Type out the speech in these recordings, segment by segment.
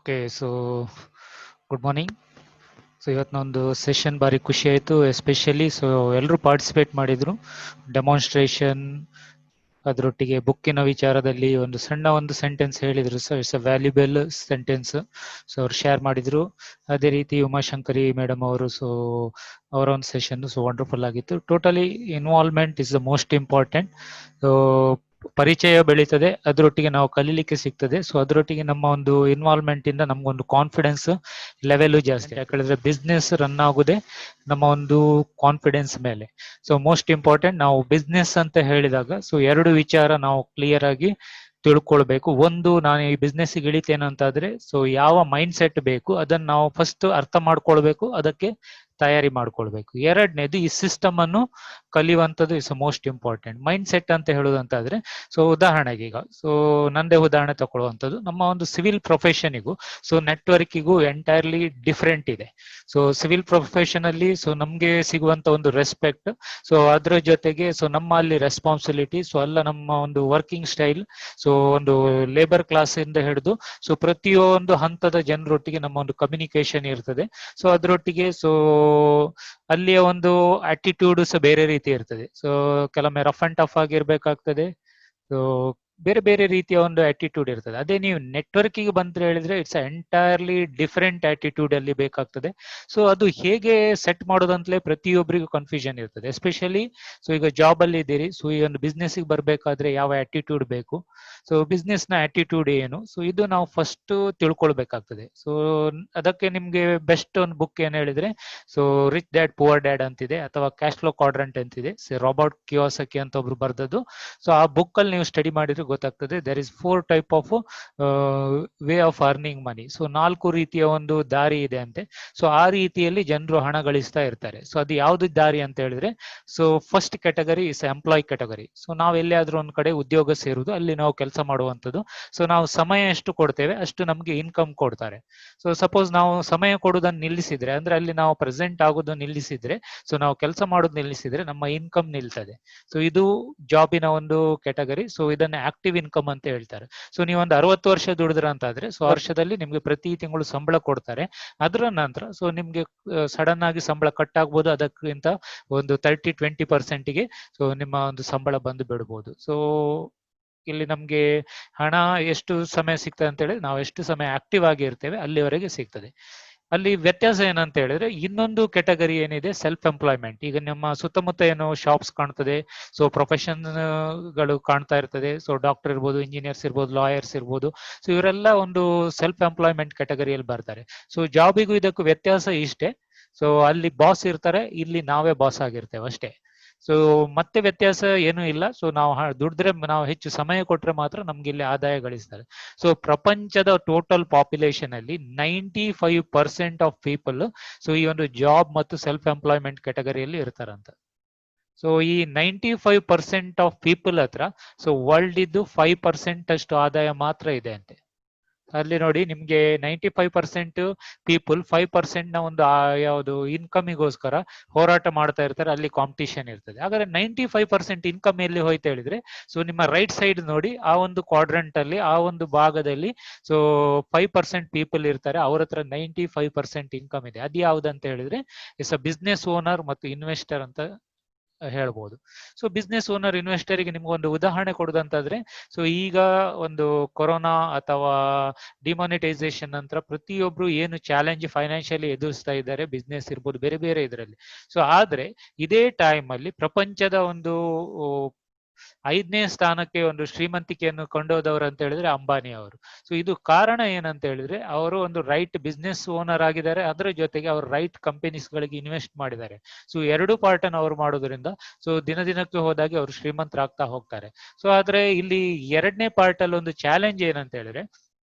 Okay, so good morning. So ಇವತ್ತು ನೊಂದು session ಭಾರಿ ಖುಷಿ ಆಯಿತು. ಎಸ್ಪೆಷಲಿ ಸೊ ಎಲ್ಲರೂ ಪಾರ್ಟಿಸಿಪೇಟ್ ಮಾಡಿದರು. ಡೆಮಾನ್ಸ್ಟ್ರೇಷನ್, ಅದರೊಟ್ಟಿಗೆ ಬುಕ್ಕಿನ ವಿಚಾರದಲ್ಲಿ ಒಂದು ಸಣ್ಣ ಒಂದು ಸೆಂಟೆನ್ಸ್ ಹೇಳಿದರು. So it's a valuable sentence. So ಅವ್ರು ಶೇರ್ ಮಾಡಿದರು. ಅದೇ ರೀತಿ ಉಮಾಶಂಕರಿ ಮೇಡಮ್ ಅವರು, ಸೊ ಅವರ ಒಂದು ಸೆಷನ್ ಸೊ ವಂಡರ್ಫುಲ್ ಆಗಿತ್ತು. Totally involvement is the most important. So ಪರಿಚಯ ಬೆಳೀತದೆ, ಅದರೊಟ್ಟಿಗೆ ನಾವು ಕಲೀಲಿಕ್ಕೆ ಸಿಗ್ತದೆ. ಸೊ ಅದರೊಟ್ಟಿಗೆ ನಮ್ಮ ಒಂದು ಇನ್ವಾಲ್ವ್ಮೆಂಟ್ ಇಂದ ನಮ್ಗೊಂದು ಕಾನ್ಫಿಡೆನ್ಸ್ ಲೆವೆಲ್ ಜಾಸ್ತಿ. ಯಾಕಂದ್ರೆ ಬಿಸ್ನೆಸ್ ರನ್ ಆಗುದೇ ನಮ್ಮ ಒಂದು ಕಾನ್ಫಿಡೆನ್ಸ್ ಮೇಲೆ. ಸೊ ಮೋಸ್ಟ್ ಇಂಪಾರ್ಟೆಂಟ್, ನಾವು ಬಿಸ್ನೆಸ್ ಅಂತ ಹೇಳಿದಾಗ ಸೊ ಎರಡು ವಿಚಾರ ನಾವು ಕ್ಲಿಯರ್ ಆಗಿ ತಿಳ್ಕೊಳ್ಬೇಕು. ಒಂದು, ನಾನು ಈ ಬಿಸ್ನೆಸ್ ಇಳಿತೇನೆ ಅಂತಾದ್ರೆ ಸೊ ಯಾವ ಮೈಂಡ್ ಸೆಟ್ ಬೇಕು ಅದನ್ನ ನಾವು ಫಸ್ಟ್ ಅರ್ಥ ಮಾಡ್ಕೊಳ್ಬೇಕು, ಅದಕ್ಕೆ ತಯಾರಿ ಮಾಡ್ಕೊಳ್ಬೇಕು. ಎರಡನೇದು, ಈ ಸಿಸ್ಟಮ್ ಅನ್ನು ಕಲಿಯುವಂಥದ್ದು is most important. Mind set ಅಂತ ಹೇಳುದಂತಾದ್ರೆ ಸೊ ಉದಾಹರಣೆಗೆ ಈಗ ಸೊ ನಂದೇ ಉದಾಹರಣೆ ತಗೊಳ್ಳುವಂಥದ್ದು. ನಮ್ಮ ಒಂದು ಸಿವಿಲ್ ಪ್ರೊಫೆಷನಿಗೂ ಸೊ ನೆಟ್ವರ್ಕಿಗೂ ಎಂಟೈರ್ಲಿ ಡಿಫ್ರೆಂಟ್ ಇದೆ. ಸೊ ಸಿವಿಲ್ ಪ್ರೊಫೆಷನ್ ಅಲ್ಲಿ ಸೊ ನಮ್ಗೆ ಸಿಗುವಂತ ಒಂದು ರೆಸ್ಪೆಕ್ಟ್, ಸೊ ಅದ್ರ ಜೊತೆಗೆ ಸೊ ನಮ್ಮ ಅಲ್ಲಿ ರೆಸ್ಪಾನ್ಸಿಬಿಲಿಟಿ, ಸೊ ಅಲ್ಲ ನಮ್ಮ ಒಂದು ವರ್ಕಿಂಗ್ ಸ್ಟೈಲ್, ಸೊ ಒಂದು ಲೇಬರ್ ಕ್ಲಾಸ್ ಇಂದ ಹಿಡಿದು ಸೊ ಪ್ರತಿಯೊಂದು ಹಂತದ ಜನರೊಟ್ಟಿಗೆ ನಮ್ಮ ಒಂದು ಕಮ್ಯುನಿಕೇಶನ್ ಇರ್ತದೆ. ಸೊ ಅದರೊಟ್ಟಿಗೆ ಸೊ ಅಲ್ಲಿಯ ಒಂದು ಆಟಿಟ್ಯೂಡ್ ಸಹ ಬೇರೆ ರೀತಿ ಇರ್ತದೆ. ಸೊ ಕೆಲವೊಮ್ಮೆ ರಫ್ ಅಂಡ್ ಟಫ್ ಆಗಿರ್ಬೇಕಾಗ್ತದೆ. ಸೊ ಬೇರೆ ಬೇರೆ ರೀತಿಯ ಒಂದು ಆಟಿಟ್ಯೂಡ್ ಇರ್ತದೆ. ಅದೇ ನೀವು ನೆಟ್ವರ್ಕಿಗೆ ಬಂದ್ರೆ ಹೇಳಿದ್ರೆ ಇಟ್ಸ್ ಎಂಟೈರ್ಲಿ ಡಿಫರೆಂಟ್ ಆಟಿಟ್ಯೂಡ್ ಅಲ್ಲಿ ಬೇಕಾಗ್ತದೆ. ಸೊ ಅದು ಹೇಗೆ ಸೆಟ್ ಮಾಡೋದಂತಲೇ ಪ್ರತಿಯೊಬ್ಬರಿಗೂ ಕನ್ಫ್ಯೂಷನ್ ಇರ್ತದೆ. ಎಸ್ಪೆಷಲಿ ಸೊ ಈಗ ಜಾಬ್ ಅಲ್ಲಿ ಇದ್ದೀರಿ, ಸೊ ಈ ಒಂದು ಬಿಸ್ನೆಸ್ ಗೆ ಬರ್ಬೇಕಾದ್ರೆ ಯಾವ ಆಟಿಟ್ಯೂಡ್ ಬೇಕು, ಸೊ ಬಿಸ್ನೆಸ್ ನ ಆಟಿಟ್ಯೂಡ್ ಏನು, ಸೊ ಇದು ನಾವು ಫಸ್ಟ್ ತಿಳ್ಕೊಳ್ಬೇಕಾಗ್ತದೆ. ಸೊ ಅದಕ್ಕೆ ನಿಮ್ಗೆ ಬೆಸ್ಟ್ ಒಂದು ಬುಕ್ ಏನ್ ಹೇಳಿದ್ರೆ so rich dad poor dad ಅಂತಿದೆ, ಅಥವಾ ಕ್ಯಾಶ್ ಫ್ಲೋ ಕ್ವಾಡ್ರಂಟ್ ಅಂತಿದೆ, ರಾಬರ್ಟ್ ಕಿಯೋಸಕಿ ಅಂತ ಒಬ್ರು ಬರ್ದದ್ದು. ಸೊ ಆ ಬುಕ್ ಅಲ್ಲಿ ನೀವು ಸ್ಟಡಿ ಮಾಡಿದ್ರೆ ಗೊತ್ತಾಗ್ತದೆ. There is 4 type of way of earning money. So 4 ರೀತಿಯ ಒಂದು ದಾರಿ ಇದೆ ಅಂತೆ. ಸೊ ಆ ರೀತಿಯಲ್ಲಿ ಜನರು ಹಣ ಗಳಿಸ್ತಾ ಇರ್ತಾರೆ. ಸೊ ಅದು ಯಾವ್ದು ದಾರಿ ಅಂತ ಹೇಳಿದ್ರೆ so first category is employee category. So ನಾವ್ ಎಲ್ಲಿಯಾದ್ರೂ ಒಂದ್ ಕಡೆ ಉದ್ಯೋಗ ಸೇರುವುದು, ಅಲ್ಲಿ ನಾವು ಕೆಲಸ ಮಾಡುವಂಥದ್ದು. ಸೊ ನಾವು ಸಮಯ ಎಷ್ಟು ಕೊಡ್ತೇವೆ ಅಷ್ಟು ನಮ್ಗೆ ಇನ್ಕಮ್ ಕೊಡ್ತಾರೆ. ಸೊ ಸಪೋಸ್ ನಾವು ಸಮಯ ಕೊಡುವುದನ್ನು ನಿಲ್ಲಿಸಿದ್ರೆ, ಅಂದ್ರೆ ಅಲ್ಲಿ ನಾವು ಪ್ರೆಸೆಂಟ್ ಆಗೋದು ನಿಲ್ಲಿಸಿದ್ರೆ, ಸೊ ನಾವು ಕೆಲಸ ಮಾಡೋದು ನಿಲ್ಲಿಸಿದ್ರೆ ನಮ್ಮ ಇನ್ಕಮ್ ನಿಲ್ತದೆ. ಸೊ ಇದು ಜಾಬಿನ ಒಂದು ಕ್ಯಾಟಗರಿ. ಸೊ ಇದನ್ನ ಆಕ್ಟಿವ್ ಇನ್ಕಮ್ ಅಂತ ಹೇಳ್ತಾರೆ. ಸೊ ನೀವು ಒಂದು 60 ವರ್ಷ ದುಡಿದ್ರ ಅಂತಾದ್ರೆ ಸೊ ವರ್ಷದಲ್ಲಿ ನಿಮ್ಗೆ ಪ್ರತಿ ತಿಂಗಳು ಸಂಬಳ ಕೊಡ್ತಾರೆ. ಅದರ ನಂತರ ಸೊ ನಿಮ್ಗೆ ಸಡನ್ ಆಗಿ ಸಂಬಳ ಕಟ್ ಆಗ್ಬೋದು. ಅದಕ್ಕಿಂತ ಒಂದು 30-20% ಗೆ ಸೊ ನಿಮ್ಮ ಒಂದು ಸಂಬಳ ಬಂದು ಬಿಡ್ಬೋದು. ಸೊ ಇಲ್ಲಿ ನಮ್ಗೆ ಹಣ ಎಷ್ಟು ಸಮಯ ಸಿಗ್ತದೆ ಅಂತ ಹೇಳಿದ್ರೆ ನಾವು ಎಷ್ಟು ಸಮಯ ಆಕ್ಟಿವ್ ಆಗಿ ಇರ್ತೇವೆ ಅಲ್ಲಿವರೆಗೆ ಸಿಗ್ತದೆ. ಅಲ್ಲಿ ವ್ಯತ್ಯಾಸ ಏನಂತ ಹೇಳಿದ್ರೆ ಇನ್ನೊಂದು ಕೆಟಗರಿ ಏನಿದೆ, ಸೆಲ್ಫ್ ಎಂಪ್ಲಾಯ್ಮೆಂಟ್. ಈಗ ನಮ್ಮ ಸುತ್ತಮುತ್ತ ಏನೋ ಶಾಪ್ಸ್ ಕಾಣ್ತದೆ, ಸೊ ಪ್ರೊಫೆಷನ್ ಗಳು ಕಾಣ್ತಾ ಇರ್ತದೆ. ಸೊ ಡಾಕ್ಟರ್ ಇರ್ಬೋದು, ಇಂಜಿನಿಯರ್ಸ್ ಇರ್ಬೋದು, ಲಾಯರ್ಸ್ ಇರ್ಬೋದು. ಸೊ ಇವರೆಲ್ಲ ಒಂದು ಸೆಲ್ಫ್ ಎಂಪ್ಲಾಯ್ಮೆಂಟ್ ಕೆಟಗರಿಯಲ್ಲಿ ಬರ್ತಾರೆ. ಸೊ ಜಾಬಿಗೂ ಇದಕ್ಕೂ ವ್ಯತ್ಯಾಸ ಇಷ್ಟೇ. ಸೊ ಅಲ್ಲಿ ಬಾಸ್ ಇರ್ತಾರೆ, ಇಲ್ಲಿ ನಾವೇ ಬಾಸ್ ಆಗಿರ್ತೇವೆ ಅಷ್ಟೇ. ಸೊ ಮತ್ತೆ ವ್ಯತ್ಯಾಸ ಏನೂ ಇಲ್ಲ. ಸೊ ನಾವು ದುಡಿದ್ರೆ, ನಾವು ಹೆಚ್ಚು ಸಮಯ ಕೊಟ್ರೆ ಮಾತ್ರ ನಮ್ಗೆ ಇಲ್ಲಿ ಆದಾಯ ಗಳಿಸ್ತಾರೆ. ಸೊ ಪ್ರಪಂಚದ ಟೋಟಲ್ ಪಾಪ್ಯುಲೇಷನ್ ಅಲ್ಲಿ 95% ಆಫ್ ಪೀಪಲ್ ಸೊ ಈ ಒಂದು ಜಾಬ್ ಮತ್ತು ಸೆಲ್ಫ್ ಎಂಪ್ಲಾಯ್ಮೆಂಟ್ ಕೆಟಗರಿಯಲ್ಲಿ ಇರ್ತಾರಂತ. ಸೊ ಈ 95% ಆಫ್ ಪೀಪಲ್ ಹತ್ರ ಸೊ ವರ್ಲ್ಡ್ ಇದ್ದು 5% ಅಷ್ಟು ಆದಾಯ ಮಾತ್ರ ಇದೆ ಅಂತೆ. ಅಲ್ಲಿ ನೋಡಿ, ನಿಮ್ಗೆ 95% ಪೀಪಲ್ 5% ನ ಒಂದು ಯಾವುದು ಇನ್ಕಮಿಗೋಸ್ಕರ ಹೋರಾಟ ಮಾಡ್ತಾ ಇರ್ತಾರೆ. ಅಲ್ಲಿ ಕಾಂಪಿಟಿಷನ್ ಇರ್ತದೆ. ಹಾಗಾದ್ರೆ 95% ಇನ್ಕಮ್ ಎಲ್ಲಿ ಹೋಯ್ತು ಹೇಳಿದ್ರೆ ಸೊ ನಿಮ್ಮ ರೈಟ್ ಸೈಡ್ ನೋಡಿ, ಆ ಒಂದು ಕ್ವಾಡ್ರಂಟ್ ಅಲ್ಲಿ, ಆ ಒಂದು ಭಾಗದಲ್ಲಿ ಸೊ 5% ಪೀಪಲ್ ಇರ್ತಾರೆ. ಅವ್ರ ಹತ್ರ 95% ಇನ್ಕಮ್ ಇದೆ. ಅದು ಯಾವ್ದಂತ ಹೇಳಿದ್ರೆ ಇಟ್ಸ್ ಅ ಬಿಸ್ನೆಸ್ ಓನರ್ ಮತ್ತು ಇನ್ವೆಸ್ಟರ್ ಅಂತ ಹೇಳ್ಬೋದು. ಸೊ ಬಿಸ್ನೆಸ್ ಓನರ್, ಇನ್ವೆಸ್ಟರ್ಗೆ ನಿಮ್ಗೆ ಒಂದು ಉದಾಹರಣೆ ಕೊಡುದಂತಾದ್ರೆ ಸೊ ಈಗ ಒಂದು ಕೊರೋನಾ ಅಥವಾ ಡಿಮಾನಿಟೈಸೇಷನ್ ನಂತರ ಪ್ರತಿಯೊಬ್ರು ಏನು ಚಾಲೆಂಜ್ ಫೈನಾನ್ಷಿಯಲಿ ಎದುರಿಸ್ತಾ ಇದ್ದಾರೆ, ಬಿಸ್ನೆಸ್ ಇರ್ಬೋದು, ಬೇರೆ ಬೇರೆ ಇದರಲ್ಲಿ. ಸೊ ಆದ್ರೆ ಇದೇ ಟೈಮ್ ಅಲ್ಲಿ ಪ್ರಪಂಚದ ಒಂದು 5ನೇ ಸ್ಥಾನಕ್ಕೆ ಒಂದು ಶ್ರೀಮಂತಿಕೆಯನ್ನು ಕೊಂಡೋದವರು ಅಂತ ಹೇಳಿದ್ರೆ ಅಂಬಾನಿ ಅವರು. ಸೊ ಇದು ಕಾರಣ ಏನಂತ ಹೇಳಿದ್ರೆ ಅವರು ಒಂದು ರೈಟ್ ಬಿಸ್ನೆಸ್ ಓನರ್ ಆಗಿದ್ದಾರೆ, ಅದರ ಜೊತೆಗೆ ಅವರು ರೈಟ್ ಕಂಪನೀಸ್ ಗಳಿಗೆ ಇನ್ವೆಸ್ಟ್ ಮಾಡಿದ್ದಾರೆ. ಸೊ ಎರಡು ಪಾರ್ಟ್ ಅನ್ನು ಅವರು ಮಾಡೋದ್ರಿಂದ ಸೊ ದಿನ ದಿನಕ್ಕೆ ಹೋದಾಗೆ ಅವರು ಶ್ರೀಮಂತರಾಗ್ತಾ ಹೋಗ್ತಾರೆ. ಸೊ ಆದ್ರೆ ಇಲ್ಲಿ 2ನೇ ಪಾರ್ಟ್ ಅಲ್ಲಿ ಒಂದು ಚಾಲೆಂಜ್ ಏನಂತ ಹೇಳಿದ್ರೆ,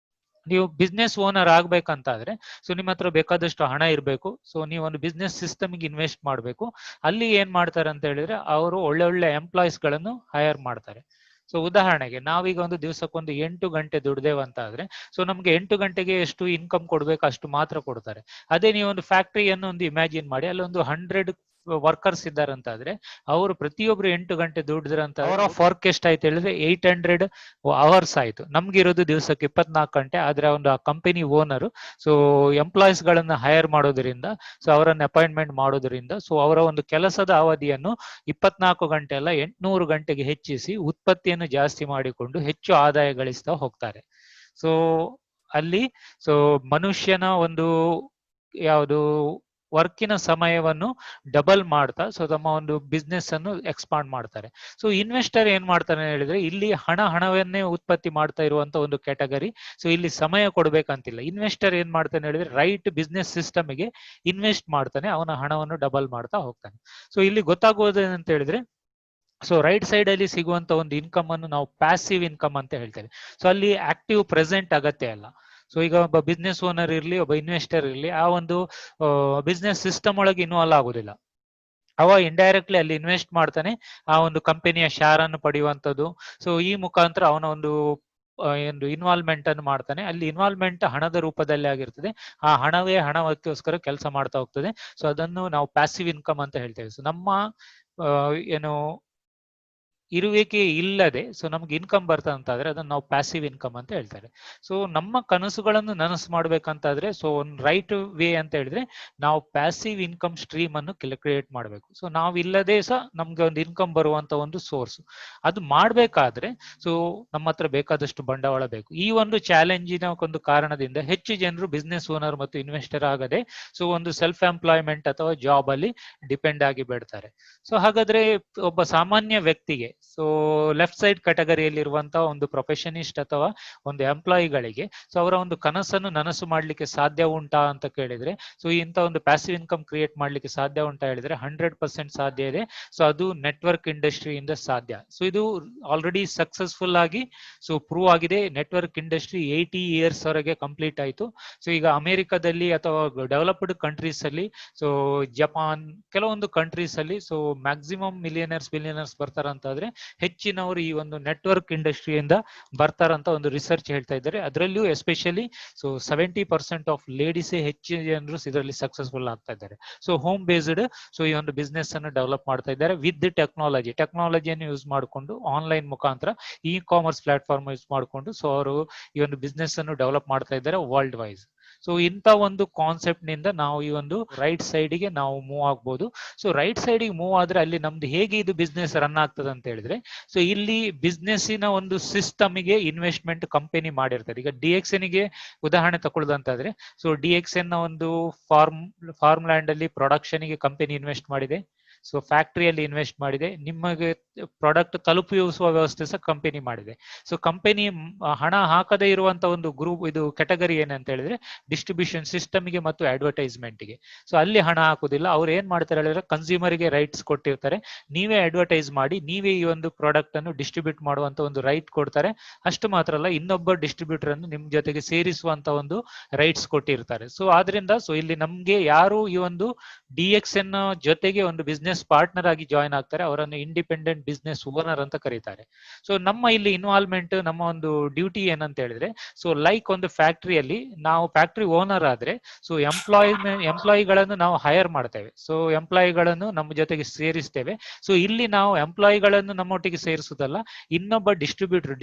ನೀವು ಬಿಸ್ನೆಸ್ ಓನರ್ ಆಗ್ಬೇಕಂತಾದ್ರೆ ಸೊ ನಿಮ್ಮ ಹತ್ರ ಬೇಕಾದಷ್ಟು ಹಣ ಇರಬೇಕು. ಸೊ ನೀವು ಒಂದು ಬಿಸ್ನೆಸ್ ಸಿಸ್ಟಮ್ಗೆ ಇನ್ವೆಸ್ಟ್ ಮಾಡಬೇಕು. ಅಲ್ಲಿ ಏನ್ ಮಾಡ್ತಾರೆ ಅಂತ ಹೇಳಿದ್ರೆ ಅವರು ಒಳ್ಳೆ ಒಳ್ಳೆ ಎಂಪ್ಲಾಯೀಸ್ ಗಳನ್ನು ಹೈರ್ ಮಾಡ್ತಾರೆ. ಸೊ ಉದಾಹರಣೆಗೆ ನಾವೀಗ ಒಂದು ದಿವಸಕ್ಕೊಂದು 8 ಗಂಟೆ ದುಡ್ದೇವಂತ ಆದ್ರೆ ಸೊ ನಮ್ಗೆ 8 ಗಂಟೆಗೆ ಎಷ್ಟು ಇನ್ಕಮ್ ಕೊಡ್ಬೇಕು ಅಷ್ಟು ಮಾತ್ರ ಕೊಡ್ತಾರೆ. ಅದೇ ನೀವು ಒಂದು ಫ್ಯಾಕ್ಟರಿಯನ್ನು ಒಂದು ಇಮ್ಯಾಜಿನ್ ಮಾಡಿ, ಅಲ್ಲಿ ಒಂದು 100 ವರ್ಕರ್ಸ್ ಇದ್ದಾರಂತಾದ್ರೆ ಅವರು ಪ್ರತಿಯೊಬ್ರು 8 ಗಂಟೆ ದುಡಿದ್ರಂತ ಅವರ್ ಆಫ್ ವರ್ಕ್ ಎಷ್ಟಾಯ್ತು ಹೇಳಿದ್ರೆ 800 ಅವರ್ಸ್ ಆಯ್ತು. ನಮ್ಗಿರೋದು ದಿವಸಕ್ಕೆ 24 ಗಂಟೆ. ಆದ್ರೆ ಒಂದು ಆ ಕಂಪನಿ ಓನರ್ ಸೊ ಎಂಪ್ಲಾಯೀಸ್ ಗಳನ್ನ ಹೈರ್ ಮಾಡೋದ್ರಿಂದ, ಸೊ ಅವರನ್ನ ಅಪಾಯಿಂಟ್ಮೆಂಟ್ ಮಾಡೋದ್ರಿಂದ, ಸೊ ಅವರ ಒಂದು ಕೆಲಸದ ಅವಧಿಯನ್ನು 24 ಗಂಟೆ ಅಲ್ಲ 800 ಗಂಟೆಗೆ ಹೆಚ್ಚಿಸಿ ಉತ್ಪತ್ತಿಯನ್ನು ಜಾಸ್ತಿ ಮಾಡಿಕೊಂಡು ಹೆಚ್ಚು ಆದಾಯ ಗಳಿಸ್ತಾ ಹೋಗ್ತಾರೆ. ಸೊ ಅಲ್ಲಿ ಸೊ ಮನುಷ್ಯನ ಒಂದು ಯಾವುದು ವರ್ಕಿನ ಸಮಯವನ್ನು ಡಬಲ್ ಮಾಡ್ತಾ ಸೊ ತಮ್ಮ ಒಂದು ಬಿಸ್ನೆಸ್ ಅನ್ನು ಎಕ್ಸ್ಪಾಂಡ್ ಮಾಡ್ತಾರೆ. ಸೊ ಇನ್ವೆಸ್ಟರ್ ಏನ್ ಮಾಡ್ತಾನೆ ಹೇಳಿದ್ರೆ, ಇಲ್ಲಿ ಹಣವನ್ನೇ ಉತ್ಪತ್ತಿ ಮಾಡ್ತಾ ಇರುವಂತ ಒಂದು ಕ್ಯಾಟಗರಿ. ಸೊ ಇಲ್ಲಿ ಸಮಯ ಕೊಡ್ಬೇಕಂತಿಲ್ಲ. ಇನ್ವೆಸ್ಟರ್ ಏನ್ ಮಾಡ್ತಾನೆ ಹೇಳಿದ್ರೆ, ರೈಟ್ ಬಿಸ್ನೆಸ್ ಸಿಸ್ಟಮ್ಗೆ ಇನ್ವೆಸ್ಟ್ ಮಾಡ್ತಾನೆ, ಅವನ ಹಣವನ್ನು ಡಬಲ್ ಮಾಡ್ತಾ ಹೋಗ್ತಾನೆ. ಸೊ ಇಲ್ಲಿ ಗೊತ್ತಾಗೋದು ಏನಂತ ಹೇಳಿದ್ರೆ, ಸೊ ರೈಟ್ ಸೈಡ್ ಅಲ್ಲಿ ಸಿಗುವಂತ ಒಂದು ಇನ್ಕಮ್ ಅನ್ನು ನಾವು ಪ್ಯಾಸಿವ್ ಇನ್ಕಮ್ ಅಂತ ಹೇಳ್ತೇವೆ. ಸೊ ಅಲ್ಲಿ ಆಕ್ಟಿವ್ ಪ್ರೆಸೆಂಟ್ ಅಗತ್ಯ ಅಲ್ಲ. ಸೊ ಈಗ ಒಬ್ಬ ಬಿಸ್ನೆಸ್ ಓನರ್ ಇರ್ಲಿ, ಒಬ್ಬ ಇನ್ವೆಸ್ಟರ್ ಇರ್ಲಿ, ಆ ಒಂದು ಬಿಸ್ನೆಸ್ ಸಿಸ್ಟಮ್ ಒಳಗೆ ಇನ್ವಾಲ್ವ್ ಆಗುದಿಲ್ಲ. ಅವ ಇಂಡೈರೆಕ್ಟ್ಲಿ ಅಲ್ಲಿ ಇನ್ವೆಸ್ಟ್ ಮಾಡ್ತಾನೆ, ಆ ಒಂದು ಕಂಪನಿಯ ಶೇರ್ ಅನ್ನು ಪಡೆಯುವಂತದ್ದು. ಸೊ ಈ ಮುಖಾಂತರ ಅವನ ಒಂದು ಒಂದು ಇನ್ವಾಲ್ವ್ಮೆಂಟ್ ಅನ್ನು ಮಾಡ್ತಾನೆ. ಅಲ್ಲಿ ಇನ್ವಾಲ್ವ್ಮೆಂಟ್ ಹಣದ ರೂಪದಲ್ಲಿ ಆಗಿರ್ತದೆ. ಆ ಹಣವೇ ಹಣಕ್ಕೋಸ್ಕರ ಕೆಲಸ ಮಾಡ್ತಾ ಹೋಗ್ತದೆ. ಸೊ ಅದನ್ನು ನಾವು ಪ್ಯಾಸಿವ್ ಇನ್ಕಮ್ ಅಂತ ಹೇಳ್ತೇವೆ. ಸೊ ನಮ್ಮ ಏನು ಇರುವಿಕೆ ಇಲ್ಲದೆ ಸೊ ನಮ್ಗೆ ಇನ್ಕಮ್ ಬರ್ತಂತಾದ್ರೆ ಅದನ್ನ ನಾವು ಪ್ಯಾಸಿವ್ ಇನ್ಕಮ್ ಅಂತ ಹೇಳ್ತಾರೆ. ಸೊ ನಮ್ಮ ಕನಸುಗಳನ್ನು ನನಸು ಮಾಡ್ಬೇಕಂತಾದ್ರೆ ಸೊ ಒಂದು ರೈಟ್ ವೇ ಅಂತ ಹೇಳಿದ್ರೆ ನಾವು ಪ್ಯಾಸಿವ್ ಇನ್ಕಮ್ ಸ್ಟ್ರೀಮ್ ಅನ್ನು ಕ್ರಿಯೇಟ್ ಮಾಡಬೇಕು. ಸೊ ನಾವಿಲ್ಲದೆ ಸಹ ನಮ್ಗೆ ಒಂದು ಇನ್ಕಮ್ ಬರುವಂತ ಒಂದು ಸೋರ್ಸ್. ಅದು ಮಾಡ್ಬೇಕಾದ್ರೆ ಸೊ ನಮ್ಮ ಹತ್ರ ಬೇಕಾದಷ್ಟು ಬಂಡವಾಳ ಬೇಕು. ಈ ಒಂದು ಚಾಲೆಂಜಿನ ಒಂದು ಕಾರಣದಿಂದ ಹೆಚ್ಚು ಜನರು ಬಿಸ್ನೆಸ್ ಓನರ್ ಮತ್ತು ಇನ್ವೆಸ್ಟರ್ ಆಗದೆ ಸೊ ಒಂದು ಸೆಲ್ಫ್ ಎಂಪ್ಲಾಯ್ಮೆಂಟ್ ಅಥವಾ ಜಾಬ್ ಅಲ್ಲಿ ಡಿಪೆಂಡ್ ಆಗಿ ಬಿಡ್ತಾರೆ. ಸೊ ಹಾಗಾದ್ರೆ ಒಬ್ಬ ಸಾಮಾನ್ಯ ವ್ಯಕ್ತಿಗೆ ಸೊ ಲೆಫ್ಟ್ ಸೈಡ್ ಕ್ಯಾಟಗರಿಯಲ್ಲಿರುವಂತಹ ಒಂದು ಪ್ರೊಫೆಷನಿಸ್ಟ್ ಅಥವಾ ಒಂದು ಎಂಪ್ಲಾಯಿಗಳಿಗೆ ಸೊ ಅವರ ಒಂದು ಕನಸನ್ನು ನನಸು ಮಾಡ್ಲಿಕ್ಕೆ ಸಾಧ್ಯ ಉಂಟಾ ಅಂತ ಕೇಳಿದ್ರೆ, ಸೊ ಇಂಥ ಒಂದು ಪ್ಯಾಸಿವ್ ಇನ್ಕಮ್ ಕ್ರಿಯೇಟ್ ಮಾಡ್ಲಿಕ್ಕೆ ಸಾಧ್ಯ ಉಂಟಾ ಹೇಳಿದ್ರೆ 100% ಸಾಧ್ಯ ಇದೆ. ಸೊ ಅದು ನೆಟ್ವರ್ಕ್ ಇಂಡಸ್ಟ್ರಿಯಿಂದ ಸಾಧ್ಯ. ಸೊ ಇದು ಆಲ್ರೆಡಿ ಸಕ್ಸಸ್ಫುಲ್ ಆಗಿ ಸೊ ಪ್ರೂವ್ ಆಗಿದೆ. ನೆಟ್ವರ್ಕ್ ಇಂಡಸ್ಟ್ರಿ 80 years ವರೆಗೆ ಕಂಪ್ಲೀಟ್ ಆಯ್ತು. ಸೊ ಈಗ ಅಮೆರಿಕದಲ್ಲಿ ಅಥವಾ ಡೆವಲಪ್ಡ್ ಕಂಟ್ರೀಸ್ ಅಲ್ಲಿ, ಸೊ ಜಪಾನ್, ಕೆಲವೊಂದು ಕಂಟ್ರೀಸ್ ಅಲ್ಲಿ ಸೊ ಮ್ಯಾಕ್ಸಿಮಮ್ ಬಿಲಿಯನರ್ಸ್ ಬರ್ತಾರಂತಾದ್ರೆ ಹೆಚ್ಚಿನವರು ಈ ಒಂದು ನೆಟ್ವರ್ಕ್ ಇಂಡಸ್ಟ್ರಿಯಿಂದ ಬರ್ತಾರಂತ ಒಂದು ರಿಸರ್ಚ್ ಹೇಳ್ತಾ ಇದ್ದಾರೆ. ಅದರಲ್ಲಿಯೂ ಎಸ್ಪೆಷಲಿ ಸೊ 70% ಆಫ್ ಲೇಡೀಸೇ ಹೆಚ್ಚಿನ ಜನರು ಇದರಲ್ಲಿ ಸಕ್ಸಸ್ಫುಲ್ ಆಗ್ತಾ ಇದ್ದಾರೆ. ಸೊ ಹೋಮ್ ಬೇಸ್ಡ್ ಸೊ ಈ ಒಂದು ಬಿಸ್ನೆಸ್ ಅನ್ನು ಡೆವಲಪ್ ಮಾಡ್ತಾ ಇದ್ದಾರೆ ವಿತ್ ಟೆಕ್ನಾಲಜಿಯನ್ನು ಯೂಸ್ ಮಾಡಿಕೊಂಡು, ಆನ್ಲೈನ್ ಮುಖಾಂತರ ಇ ಕಾಮರ್ಸ್ ಪ್ಲಾಟ್ಫಾರ್ಮ್ ಯೂಸ್ ಮಾಡಿಕೊಂಡು ಸೊ ಅವರು ಈ ಒಂದು ಬಿಸ್ನೆಸ್ ಅನ್ನು ಡೆವಲಪ್ ಮಾಡ್ತಾ ಇದ್ದಾರೆ ವರ್ಲ್ಡ್ ವೈಸ್. ಸೊ ಇಂಥ ಒಂದು ಕಾನ್ಸೆಪ್ಟ್ ನಿಂದ ನಾವು ಈ ಒಂದು ರೈಟ್ ಸೈಡ್ಗೆ ನಾವು ಮೂವ್ ಆಗ್ಬೋದು. ಸೊ ರೈಟ್ ಸೈಡ್ಗೆ ಮೂವ್ ಆದ್ರೆ ಅಲ್ಲಿ ನಮ್ದು ಹೇಗೆ ಇದು ಬಿಸ್ನೆಸ್ ರನ್ ಆಗ್ತದೆ ಅಂತ ಹೇಳಿದ್ರೆ, ಸೊ ಇಲ್ಲಿ ಬಿಸ್ನೆಸ್ಸಿನ ಒಂದು ಸಿಸ್ಟಮ್ಗೆ ಇನ್ವೆಸ್ಟ್ಮೆಂಟ್ ಕಂಪನಿ ಮಾಡಿರ್ತಾರೆ. ಈಗ DXN ಗೆ ಉದಾಹರಣೆ ತಗೊಳ್ಳೋದಂತಾದ್ರೆ, ಸೊ DXN ನ ಒಂದು ಫಾರ್ಮ್ ಲ್ಯಾಂಡ್ ಅಲ್ಲಿ ಪ್ರೊಡಕ್ಷನ್ ಗೆ ಕಂಪನಿ ಇನ್ವೆಸ್ಟ್ ಮಾಡಿದೆ. ಸೊ ಫ್ಯಾಕ್ಟರಿಯಲ್ಲಿ ಇನ್ವೆಸ್ಟ್ ಮಾಡಿದೆ. ನಿಮಗೆ ಪ್ರಾಡಕ್ಟ್ ತಲುಪಿಸುವ ವ್ಯವಸ್ಥೆ ಸಹ ಕಂಪನಿ ಮಾಡಿದೆ. ಸೊ ಕಂಪನಿ ಹಣ ಹಾಕದೇ ಇರುವಂತ ಒಂದು ಗ್ರೂಪ್ ಇದು ಕ್ಯಾಟಗರಿ ಏನಂತ ಹೇಳಿದ್ರೆ ಡಿಸ್ಟ್ರಿಬ್ಯೂಷನ್ ಸಿಸ್ಟಮ್ಗೆ ಮತ್ತು ಅಡ್ವರ್ಟೈಸ್ಮೆಂಟ್ಗೆ. ಸೊ ಅಲ್ಲಿ ಹಣ ಹಾಕುದಿಲ್ಲ. ಅವ್ರು ಏನ್ ಮಾಡ್ತಾರೆ ಹೇಳಿದ್ರೆ ಕನ್ಸ್ಯೂಮರ್ಗೆ ರೈಟ್ಸ್ ಕೊಟ್ಟಿರ್ತಾರೆ, ನೀವೇ ಅಡ್ವರ್ಟೈಸ್ ಮಾಡಿ, ನೀವೇ ಈ ಒಂದು ಪ್ರಾಡಕ್ಟ್ ಅನ್ನು ಡಿಸ್ಟ್ರಿಬ್ಯೂಟ್ ಮಾಡುವಂತ ಒಂದು ರೈಟ್ ಕೊಡ್ತಾರೆ. ಅಷ್ಟು ಮಾತ್ರ ಅಲ್ಲ, ಇನ್ನೊಬ್ಬ ಡಿಸ್ಟ್ರಿಬ್ಯೂಟರ್ ಅನ್ನು ನಿಮ್ ಜೊತೆಗೆ ಸೇರಿಸುವಂತ ಒಂದು ರೈಟ್ಸ್ ಕೊಟ್ಟಿರ್ತಾರೆ. ಸೊ ಆದ್ರಿಂದ ಸೊ ಇಲ್ಲಿ ನಮ್ಗೆ ಯಾರು ಈ ಒಂದು DXN ಜೊತೆಗೆ ಒಂದು ಬಿಸ್ನೆಸ್ ಪಾರ್ಟ್ನರ್ ಆಗಿ ಜಾಯ್ನ್ ಆಗ್ತಾರೆ ಅವರನ್ನು ಇಂಡಿಪೆಂಡೆಂಟ್ ಬಿಸ್ನೆಸ್ ಓನರ್ ಅಂತ ಕರೀತಾರೆ. ಸೊ ನಮ್ಮ ಇಲ್ಲಿ ಇನ್ವಾಲ್ವ್ಮೆಂಟ್, ನಮ್ಮ ಒಂದು ಡ್ಯೂಟಿ ಏನಂತ ಹೇಳಿದ್ರೆ, ಸೊ ಲೈಕ್ ಒಂದು ಫ್ಯಾಕ್ಟರಿಯಲ್ಲಿ ನಾವು ಫ್ಯಾಕ್ಟರಿ ಓನರ್ ಆದ್ರೆ ಸೊ ಎಂಪ್ಲಾಯಿಗಳನ್ನು ನಾವು ಹೈರ್ ಮಾಡ್ತೇವೆ. ಸೊ ಎಂಪ್ಲಾಯಿಗಳನ್ನು ನಮ್ಮ ಜೊತೆಗೆ ಸೇರಿಸ್ತೇವೆ. ಸೊ ಇಲ್ಲಿ ನಾವು ಎಂಪ್ಲಾಯಿಗಳನ್ನು ನಮ್ಮೊಟ್ಟಿಗೆ ಸೇರಿಸುವುದಲ್ಲ, ಇನ್ನೊಬ್ಬ ಡಿಸ್ಟ್ರಿಬ್ಯೂಟರ್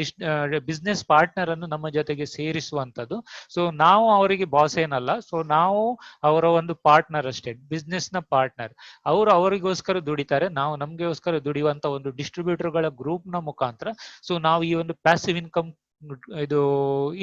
ಬಿಸ್ನೆಸ್ ಪಾರ್ಟ್ನರ್ ಅನ್ನು ನಮ್ಮ ಜೊತೆಗೆ ಸೇರಿಸುವಂತದ್ದು. ಸೊ ನಾವು ಅವರಿಗೆ ಬಾಸ್ ಏನಲ್ಲ, ಸೊ ನಾವು ಅವರ ಒಂದು ಪಾರ್ಟ್ನರ್ ಅಷ್ಟೇ, ಬಿಸ್ನೆಸ್ ನ ಪಾರ್ಟ್ನರ್. ಅವರು ಅವರಿಗೋಸ್ಕರ ದುಡಿತಾರೆ, ನಾವು ನಮ್ಗೆಗೋಸ್ಕರ ದುಡಿಯುವಂತ ಒಂದು ಡಿಸ್ಟ್ರಿಬ್ಯೂಟರ್ ಗಳ ಗ್ರೂಪ್ ನ ಮುಖಾಂತರ ಸೊ ನಾವು ಈ ಒಂದು ಪ್ಯಾಸಿವ್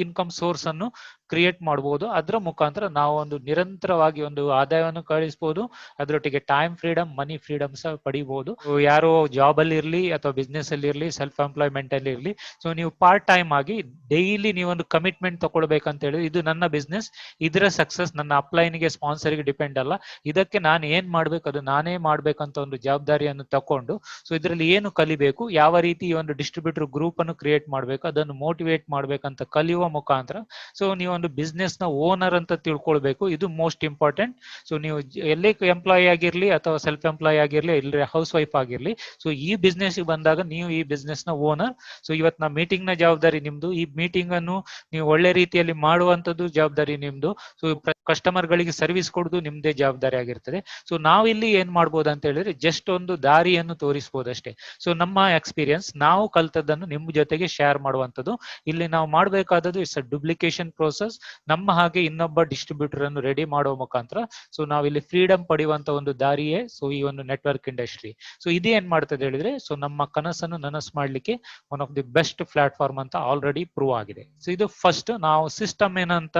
ಇನ್ಕಮ್ ಸೋರ್ಸ್ ಅನ್ನು ಕ್ರಿಯೇಟ್ ಮಾಡಬಹುದು. ಅದರ ಮುಖಾಂತರ ನಾವು ಒಂದು ನಿರಂತರವಾಗಿ ಒಂದು ಆದಾಯವನ್ನು ಗಳಿಸಬಹುದು. ಅದರೊಟ್ಟಿಗೆ ಟೈಮ್ ಫ್ರೀಡಮ್, ಮನಿ ಫ್ರೀಡಮ್ ಸಹ ಪಡಿಬಹುದು. ಯಾರೋ ಜಾಬ್ ಅಲ್ಲಿ ಇರ್ಲಿ ಅಥವಾ ಬಿಸ್ನೆಸ್ ಅಲ್ಲಿ ಇರ್ಲಿ, ಸೆಲ್ಫ್ ಎಂಪ್ಲಾಯ್ಮೆಂಟ್ ಅಲ್ಲಿ ಇರ್ಲಿ, ಸೊ ನೀವು ಪಾರ್ಟ್ ಟೈಮ್ ಆಗಿ ಡೈಲಿ ನೀವೊಂದು ಕಮಿಟ್ಮೆಂಟ್ ತಗೊಳ್ಬೇಕಂತ ಹೇಳಿ, ಇದು ನನ್ನ ಬಿಸ್ನೆಸ್, ಇದರ ಸಕ್ಸಸ್ ನನ್ನ ಅಪ್ಲೈನ್ಗೆ ಸ್ಪಾನ್ಸರ್ಗೆ ಡಿಪೆಂಡ್ ಅಲ್ಲ, ಇದಕ್ಕೆ ನಾನು ಏನ್ ಮಾಡ್ಬೇಕು ಅದು ನಾನೇ ಮಾಡ್ಬೇಕಂತ ಒಂದು ಜವಾಬ್ದಾರಿಯನ್ನು ತಕೊಂಡು ಸೊ ಇದರಲ್ಲಿ ಏನು ಕಲಿಬೇಕು, ಯಾವ ರೀತಿ ಈ ಒಂದು ಡಿಸ್ಟ್ರಿಬ್ಯೂಟರ್ ಗ್ರೂಪ್ ಅನ್ನು ಕ್ರಿಯೇಟ್ ಮಾಡ್ಬೇಕು, ಅದನ್ನು ಮೋಟಿವೇಟ್ ಮಾಡ್ಬೇಕಂತ ಕಲಿಯುವ ಮುಖಾಂತರ ಸೊ ನೀವು ಒಂದು ಬಿಸ್ನೆಸ್ ನ ಓನರ್ ಅಂತ ತಿಳ್ಕೊಳ್ಬೇಕು. ಇದು ಮೋಸ್ಟ್ ಇಂಪಾರ್ಟೆಂಟ್. ಸೊ ನೀವು ಎಲ್ಲೇ ಎಂಪ್ಲಾಯಿ ಆಗಿರ್ಲಿ ಅಥವಾ ಸೆಲ್ಫ್ ಎಂಪ್ಲಾಯ್ ಆಗಿರ್ಲಿ, ಇಲ್ಲರಿ ಹೌಸ್ ವೈಫ್ ಆಗಿರ್ಲಿ, ಸೊ ಈ ಬಿಸ್ನೆಸ್ ಬಂದಾಗ ನೀವು ಈ ಬಿಸ್ನೆಸ್ ನ ಓನರ್. ಸೊ ಇವತ್ತು ನಾ ಮೀಟಿಂಗ್ ನ ಜವಾಬ್ದಾರಿ ನಿಮ್ದು. ಈ ಮೀಟಿಂಗ್ ಅನ್ನು ನೀವು ಒಳ್ಳೆ ರೀತಿಯಲ್ಲಿ ಮಾಡುವಂತದ್ದು ಜವಾಬ್ದಾರಿ ನಿಮ್ದು. ಸೊ ಕಸ್ಟಮರ್ ಗಳಿಗೆ ಸರ್ವಿಸ್ ಕೊಡುದು ನಿಮ್ದೇ ಜವಾಬ್ದಾರಿ ಆಗಿರ್ತದೆ. ಸೊ ನಾವಿಲ್ಲಿ ಏನ್ ಮಾಡ್ಬೋದು ಅಂತ ಹೇಳಿದ್ರೆ ಜಸ್ಟ್ ಒಂದು ದಾರಿಯನ್ನು ತೋರಿಸಬಹುದು ಅಷ್ಟೇ. ಸೊ ನಮ್ಮ ಎಕ್ಸ್ಪೀರಿಯನ್ಸ್, ನಾವು ಕಲ್ತದ್ದನ್ನು ನಿಮ್ ಜೊತೆಗೆ ಶೇರ್ ಮಾಡುವಂತದ್ದು. ಇಲ್ಲಿ ನಾವು ಮಾಡಬೇಕಾದದ್ದು ಇಟ್ಸ್ ಅ ಡುಪ್ಲಿಕೇಶನ್ ಪ್ರೋಸೆಸ್. ನಮ್ಮ ಹಾಗೆ ಇನ್ನೊಬ್ಬ ಡಿಸ್ಟ್ರಿಬ್ಯೂಟರ್ ಅನ್ನು ರೆಡಿ ಮಾಡುವ ಮುಖಾಂತರ ಸೊ ನಾವಿಲ್ಲಿ ಫ್ರೀಡಮ್ ಪಡೆಯುವಂತ ಒಂದು ದಾರಿಯೇ ಸೊ ಈ ಒಂದು ನೆಟ್ವರ್ಕ್ ಇಂಡಸ್ಟ್ರಿ. ಸೊ ಇದೇ ಏನ್ ಮಾಡ್ತದೆ ಹೇಳಿದ್ರೆ, ಸೊ ನಮ್ಮ ಕನಸನ್ನು ನನಸು ಮಾಡ್ಲಿಕ್ಕೆ one of the best platform ಅಂತ ಆಲ್ರೆಡಿ ಪ್ರೂವ್ ಆಗಿದೆ. ಸೊ ಇದು ಫಸ್ಟ್ ನಾವು ಸಿಸ್ಟಮ್ ಏನಂತ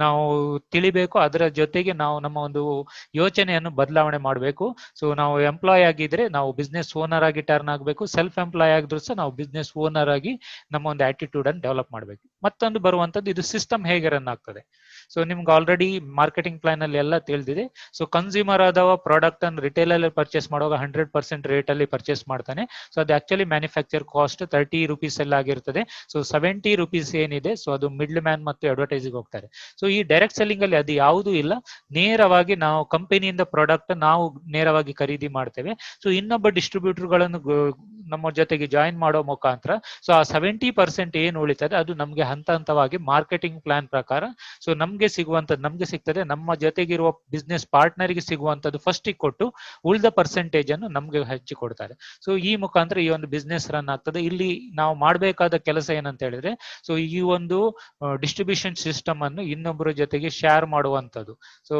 ನಾವು ತಿಳಿಬೇಕು. ಅದರ ಜೊತೆಗೆ ನಾವು ನಮ್ಮ ಒಂದು ಯೋಚನೆಯನ್ನು ಬದಲಾವಣೆ ಮಾಡಬೇಕು. ಸೊ ನಾವು ಎಂಪ್ಲಾಯ್ ಆಗಿದ್ರೆ ನಾವು ಬಿಸ್ನೆಸ್ ಓನರ್ ಆಗಿ ಟರ್ನ್ ಆಗಬೇಕು. ಸೆಲ್ಫ್ ಎಂಪ್ಲಾಯ್ ಆಗಿದ್ರು ಸಹ ನಾವು ಬಿಸ್ನೆಸ್ ಓನರ್ ಆಗಿ ನಮ್ಮ ಒಂದು ಆಟಿಟ್ಯೂಡ್ ಅನ್ನು ಡೆವಲಪ್ ಮಾಡಬೇಕು. ಮತ್ತೊಂದು ಬರುವಂತದ್ದು ಇದು ಸಿಸ್ಟಮ್ ಹೇಗೆ ರನ್ ಆಗ್ತದೆ. ಸೊ ನಿಮ್ಗೆ ಆಲ್ರೆಡಿ ಮಾರ್ಕೆಟಿಂಗ್ ಪ್ಲಾನ್ ಅಲ್ಲಿ ಎಲ್ಲ ತಿಳಿದಿದೆ. ಸೊ ಕನ್ಸ್ಯೂಮರ್ ಆದವ ಪ್ರಾಡಕ್ಟ್ ಅನ್ನು ರಿಟೇಲ್ ಅಲ್ಲಿ ಪರ್ಚೇಸ್ ಮಾಡುವಾಗ 100% ರೇಟ್ ಅಲ್ಲಿ ಪರ್ಚೇಸ್ ಮಾಡ್ತಾನೆ. ಸೊ ಅದು ಆಕ್ಚುಲಿ ಮ್ಯಾನುಫ್ಯಾಕ್ಚರ್ ಕಾಸ್ಟ್ 30 ರೂಪೀಸ್ ಎಲ್ಲ ಆಗಿರ್ತದೆ. ಸೊ 70 ರೂಪೀಸ್ ಏನಿದೆ, ಸೊ ಅದು ಮಿಡ್ಲ್ ಮ್ಯಾನ್ ಮತ್ತು ಅಡ್ವರ್ಟೈಸಿಂಗ್ ಹೋಗ್ತಾರೆ. ಸೊ ಈ ಡೈರೆಕ್ಟ್ ಸೆಲ್ಲಿಂಗ್ ಅಲ್ಲಿ ಅದು ಯಾವುದೂ ಇಲ್ಲ. ನೇರವಾಗಿ ನಾವು ಕಂಪನಿಯಿಂದ ಪ್ರಾಡಕ್ಟ್ ನಾವು ನೇರವಾಗಿ ಖರೀದಿ ಮಾಡ್ತೇವೆ. ಸೊ ಇನ್ನೊಬ್ಬ ಡಿಸ್ಟ್ರಿಬ್ಯೂಟರ್ ಗಳನ್ನು ನಮ್ಮ ಜೊತೆಗೆ ಜಾಯಿನ್ ಮಾಡೋ ಮುಖಾಂತರ ಸೊ ಆ 70% ಏನು ಉಳಿತದೆ ಅದು ನಮ್ಗೆ ಹಂತ ಹಂತವಾಗಿ ಮಾರ್ಕೆಟಿಂಗ್ ಪ್ಲಾನ್ ಪ್ರಕಾರ ಸೊ ನಮ್ಗೆ ಸಿಗ್ತದೆ. ನಮ್ಮ ಜೊತೆಗಿರುವ ಬಿಸ್ನೆಸ್ ಪಾರ್ಟ್ನರ್ ಗೆ ಸಿಗುವಂತದ್ದು ಫಸ್ಟ್ ಕೊಟ್ಟು ಉಳಿದ ಪರ್ಸೆಂಟೇಜ್ ಅನ್ನು ನಮ್ಗೆ ಹೆಚ್ಚಿ ಕೊಡ್ತಾರೆ. ಸೊ ಈ ಮುಖಾಂತರ ಈ ಒಂದು ಬಿಸ್ನೆಸ್ ರನ್ ಆಗ್ತದೆ. ಇಲ್ಲಿ ನಾವು ಮಾಡಬೇಕಾದ ಕೆಲಸ ಏನಂತ ಹೇಳಿದ್ರೆ, ಸೊ ಈ ಒಂದು ಡಿಸ್ಟ್ರಿಬ್ಯೂಷನ್ ಸಿಸ್ಟಮ್ ಅನ್ನು ಇನ್ನೊಬ್ಬರ ಜೊತೆಗೆ ಶೇರ್ ಮಾಡುವಂತದ್ದು. So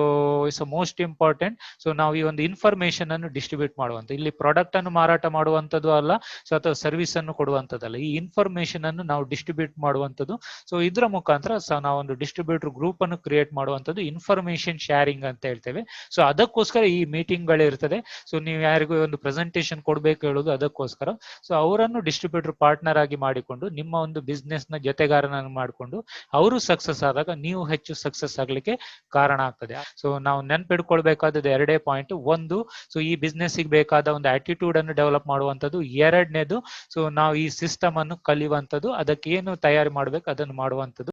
it's most important. So ನಾವು ಈ ಒಂದು ಇನ್ಫಾರ್ಮೇಶನ್ ಅನ್ನು ಡಿಸ್ಟ್ರಿಬ್ಯೂಟ್ ಮಾಡುವಂತ, ಇಲ್ಲಿ ಪ್ರಾಡಕ್ಟ್ ಅನ್ನು ಮಾರಾಟ ಮಾಡುವಂತದ್ದು ಅಲ್ಲ, ಸೊ ಅಥವಾ ಸರ್ವಿಸ್ ಅನ್ನು ಕೊಡುವಂತದ್ದಲ್ಲ, ಈ ಇನ್ಫಾರ್ಮೇಶನ್ ಅನ್ನು ನಾವು ಡಿಸ್ಟ್ರಿಬ್ಯೂಟ್ ಮಾಡುವಂತದ್ದು. ಸೊ ಇದರ ಮುಖಾಂತರ ನಾವು ಒಂದು ಡಿಸ್ಟ್ರಿಬ್ಯೂಟರ್ ಗ್ರೂಪ್ ಅನ್ನು ಕ್ರಿಯೇಟ್ ಮಾಡುವಂತದ್ದು ಇನ್ಫಾರ್ಮೇಶನ್ ಶೇರಿಂಗ್ ಅಂತ ಹೇಳ್ತೇವೆ. ಸೊ ಅದಕ್ಕೋಸ್ಕರ ಈ ಮೀಟಿಂಗ್ ಗಳಿರ್ತದೆ. ಸೊ ನೀವು ಯಾರಿಗೂ ಒಂದು ಪ್ರೆಸೆಂಟೇಶನ್ ಕೊಡ್ಬೇಕು ಹೇಳುದು ಅದಕ್ಕೋಸ್ಕರ. ಸೊ ಅವರನ್ನು ಡಿಸ್ಟ್ರಿಬ್ಯೂಟರ್ ಪಾರ್ಟ್ನರ್ ಆಗಿ ಮಾಡಿಕೊಂಡು ನಿಮ್ಮ ಒಂದು ಬಿಸ್ನೆಸ್ ನ ಜೊತೆಗಾರನನ್ನು ಮಾಡಿಕೊಂಡು ಅವರು ಸಕ್ಸಸ್ ಆದಾಗ ನೀವು ಹೆಚ್ಚು ಸಕ್ಸಸ್ ಆಗ್ಲಿಕ್ಕೆ ಕಾರಣ ಆಗ್ತದೆ. ಸೊ ನಾವು ನೆನ್ಪಿಡ್ಕೊಳ್ಬೇಕಾದದ್ದು ಎರಡೇ ಪಾಯಿಂಟ್. ಒಂದು, ಸೊ ಈ ಬಿಸ್ನೆಸ್ ಬೇಕಾದ ಒಂದು ಆಟಿಟ್ಯೂಡ್ ಅನ್ನು ಡೆವಲಪ್ ಮಾಡುವಂತದ್ದು. ಎರಡನೇದು, ಸೊ ನಾವು ಈ ಸಿಸ್ಟಮ್ ಅನ್ನು ಕಲಿಯುವಂತದ್ದು, ಅದಕ್ಕೆ ಏನು ತಯಾರಿ ಮಾಡ್ಬೇಕು ಅದನ್ನು ಮಾಡುವಂತದ್ದು.